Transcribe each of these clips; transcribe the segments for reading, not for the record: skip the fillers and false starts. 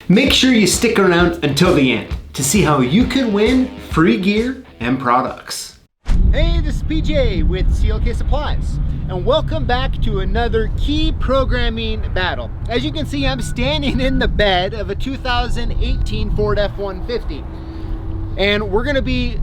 Make sure you stick around until the end to see how you can win free gear and products. Hey, this is PJ with CLK Supplies, and welcome back to another key programming battle. As you can see, I'm standing in the bed of a 2018 Ford F-150, and we're gonna be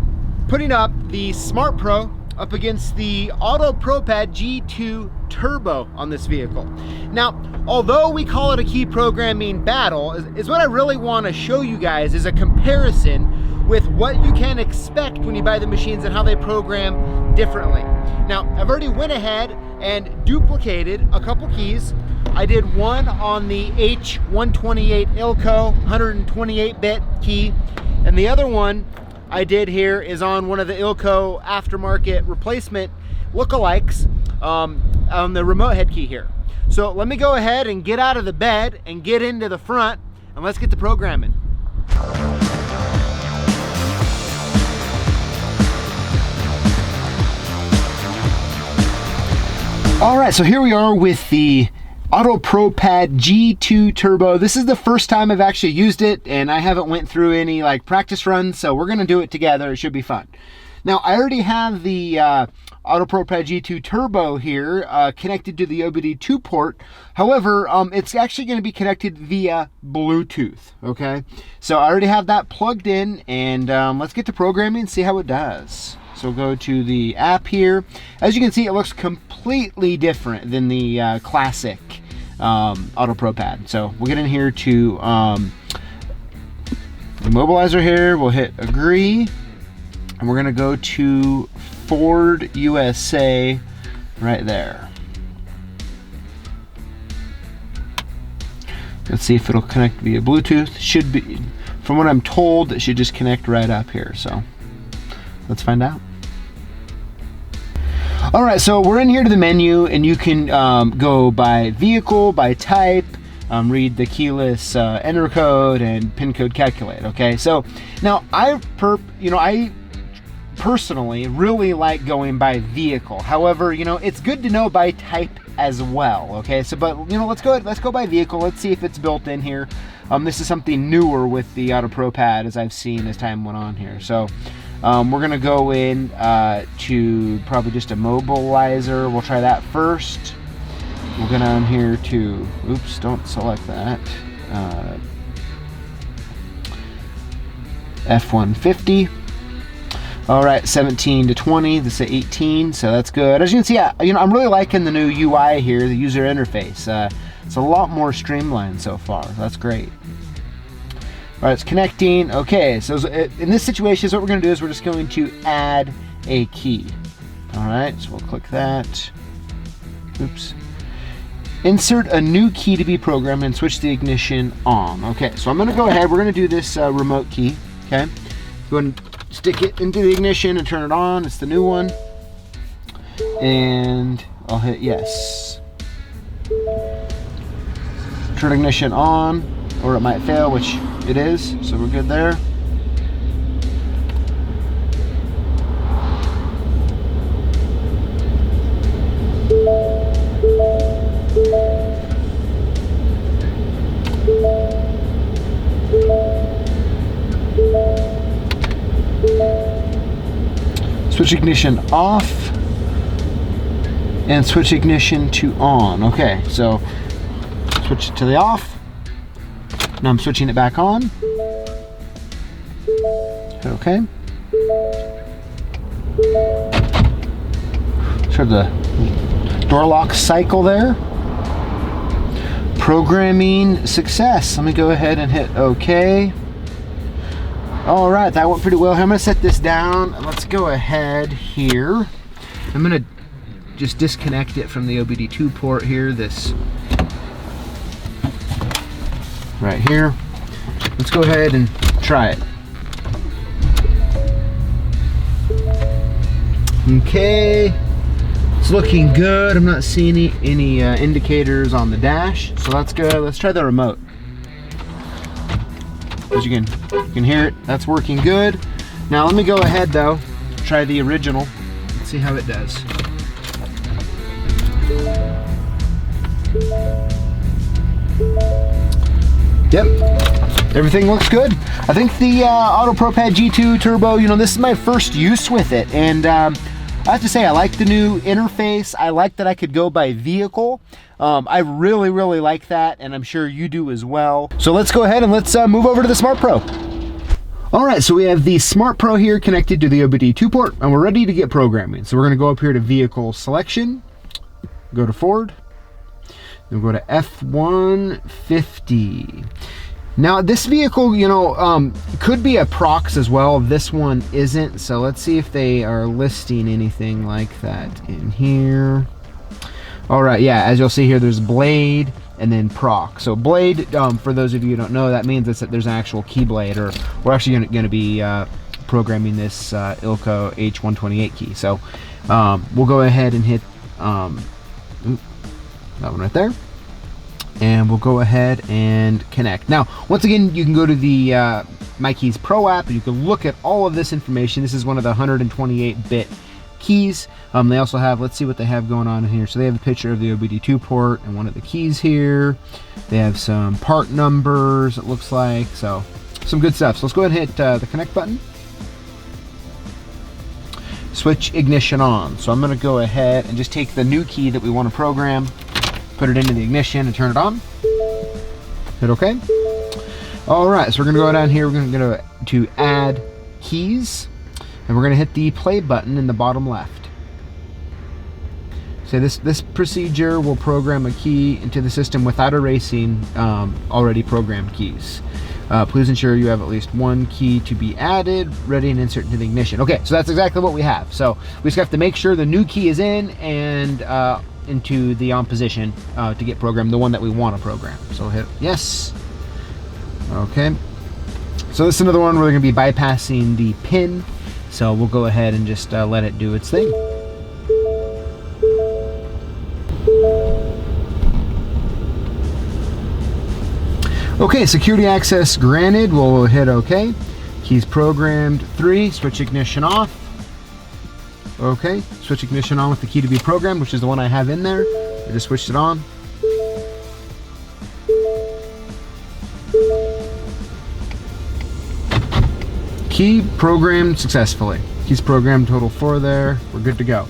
putting up the Smart Pro up against the Auto ProPad G2 Turbo on this vehicle. Now, although we call it a key programming battle, is what I really want to show you guys is a comparison with what you can expect when you buy the machines and how they program differently. Now, I've already went ahead and duplicated a couple keys. I did one on the H128 ILCO 128-bit key, and the other one I did here is on one of the ILCO aftermarket replacement lookalikes on the remote head key here. So let me go ahead and get out of the bed and get into the front, and let's get to programming. All right, so here we are with the Auto ProPad G2 Turbo. This is the first time I've actually used it, and I haven't went through any like practice runs, so we're gonna do it together. It should be fun. Now, I already have the Auto ProPad G2 Turbo here connected to the OBD2 port. However, it's actually gonna be connected via Bluetooth, okay? So I already have that plugged in, and let's get to programming and see how it does. So go to the app here. As you can see, it looks completely different than the classic Auto ProPad. So we'll get in here to the immobilizer here. We'll hit agree, and we're gonna go to Ford USA right there. Let's see if it'll connect via Bluetooth. Should be, from what I'm told, it should just connect right up here. So let's find out. All right, so we're in here to the menu, and you can go by vehicle, by type, read the keyless enter code and pin code calculate. Okay, so now I personally really like going by vehicle. However, it's good to know by type as well. Okay, so but let's go by vehicle. Let's see if it's built in here. This is something newer with the Auto ProPad, as I've seen as time went on here. So we're gonna go in to probably just a mobilizer. We'll try that first. We'll go down here to, oops, don't select that. F-150. All right, 17 to 20, this is 18, so that's good. As you can see, I'm really liking the new UI here, the user interface. It's a lot more streamlined so far. That's great. All right, it's connecting. Okay, so in this situation, so what we're going to do is we're just going to add a key. All right, so we'll click that. Oops. Insert a new key to be programmed and switch the ignition on. Okay, so I'm going to go ahead. We're going to do this remote key. Okay, go ahead and stick it into the ignition and turn it on. It's the new one. And I'll hit yes. Turn ignition on, or it might fail, which it is, so we're good there. Switch ignition off and switch ignition to on. Okay, so switch it to the off. Now I'm switching it back on. Okay. Sure, the door lock cycle there. Programming success. Let me go ahead and hit OK. All right, that went pretty well. I'm gonna set this down. Let's go ahead here. I'm gonna just disconnect it from the OBD2 port here. This right here. Let's go ahead and try it. Okay, it's looking good. I'm not seeing any indicators on the dash, so that's good. Let's try the remote. As you can hear it, that's working good. Now let me go ahead though, try the original, and see how it does. Yep, Everything looks good. I think the AutoProPad G2 Turbo, you know, this is my first use with it, and I have to say I like the new interface. I like that I could go by vehicle. I really like that, and I'm sure you do as well. So let's go ahead and let's move over to the Smart Pro. All right, so we have the Smart Pro here connected to the OBD2 port, and we're ready to get programming. So we're gonna go up here to Vehicle Selection, go to Ford, then go to F-150. Now this vehicle, you know, could be a Prox as well. This one isn't, so let's see if they are listing anything like that in here. All right, yeah, as you'll see here, there's Blade and then Prox. So Blade, for those of you who don't know, that means that there's an actual Keyblade, or we're actually going to be programming this Ilco H128 key. So we'll go ahead and hit that one right there, and we'll go ahead and connect. Now, once again, you can go to the MyKeys Pro app, and you can look at all of this information. This is one of the 128-bit keys. They also have, let's see what they have going on in here. So they have a picture of the OBD2 port and one of the keys here. They have some part numbers, it looks like. So some good stuff. So let's go ahead and hit the connect button. Switch ignition on. So I'm going to go ahead and just take the new key that we want to program, put it into the ignition and turn it on. Hit OK. All right, so we're going to go down here. We're going to go to add keys, and we're going to hit the play button in the bottom left. So this procedure will program a key into the system without erasing already programmed keys. Please ensure you have at least one key to be added, ready and insert into the ignition. Okay, so that's exactly what we have. So we just have to make sure the new key is in and into the on position to get programmed, the one that we want to program. So hit yes. Okay. So this is another one where we're going to be bypassing the pin. So we'll go ahead and just let it do its thing. Okay, security access granted. We'll hit OK. Keys programmed 3. Switch ignition off. Okay, switch ignition on with the key to be programmed, which is the one I have in there. I just switched it on. Key programmed successfully. Keys programmed, total 4 there. We're good to go.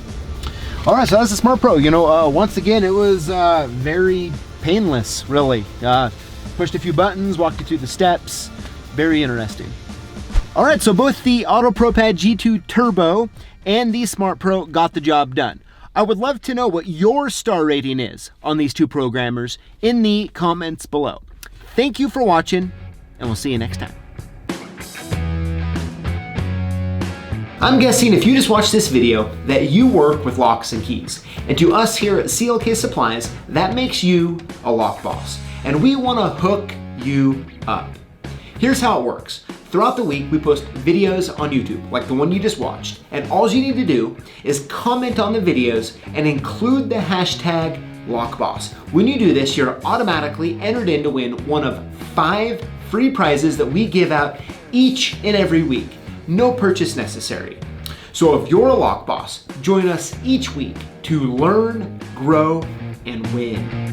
All right, so that's the Smart Pro. You know, once again, it was very painless, really. Pushed a few buttons, walked you through the steps. Very interesting. All right, so both the AutoProPad G2 Turbo and the Smart Pro got the job done. I would love to know what your star rating is on these two programmers in the comments below. Thank you for watching, and we'll see you next time. I'm guessing if you just watched this video that you work with locks and keys. And to us here at CLK Supplies, that makes you a lock boss. And we want to hook you up. Here's how it works. Throughout the week, we post videos on YouTube, like the one you just watched. And all you need to do is comment on the videos and include the hashtag LockBoss. When you do this, you're automatically entered in to win one of 5 free prizes that we give out each and every week. No purchase necessary. So if you're a lock boss, join us each week to learn, grow, and win.